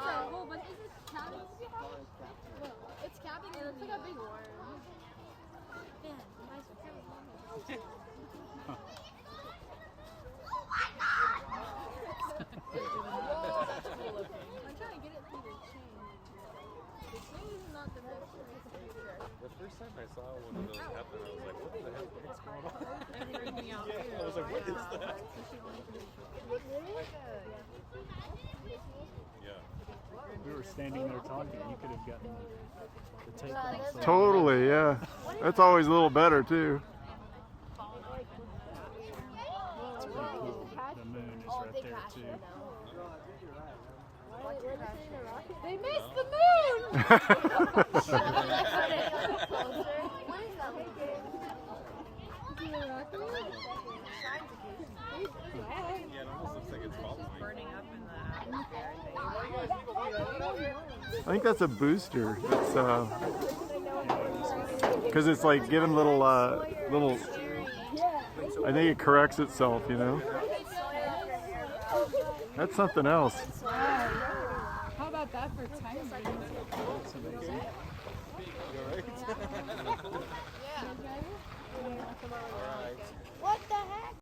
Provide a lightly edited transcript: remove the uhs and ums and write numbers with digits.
it's a whole bunch. Is it cabbage? It's cabbage and it's like a big worm. Man, nice one. I'm trying to get it through the chain. The chain is not the best. The first time I saw one of those happen, I was like, what the heck? What's going on? I was like, what is that? Yeah. We were standing there talking. You could have gotten the tape off. Totally, yeah. That's always a little better too. It's pretty cool. The moon is right there too. They missed the moon! Yeah, it almost looks like it's burning up in the atmosphere. I think that's a booster. It's because it's like giving little. I think it corrects itself, you know. That's something else. How about that for time?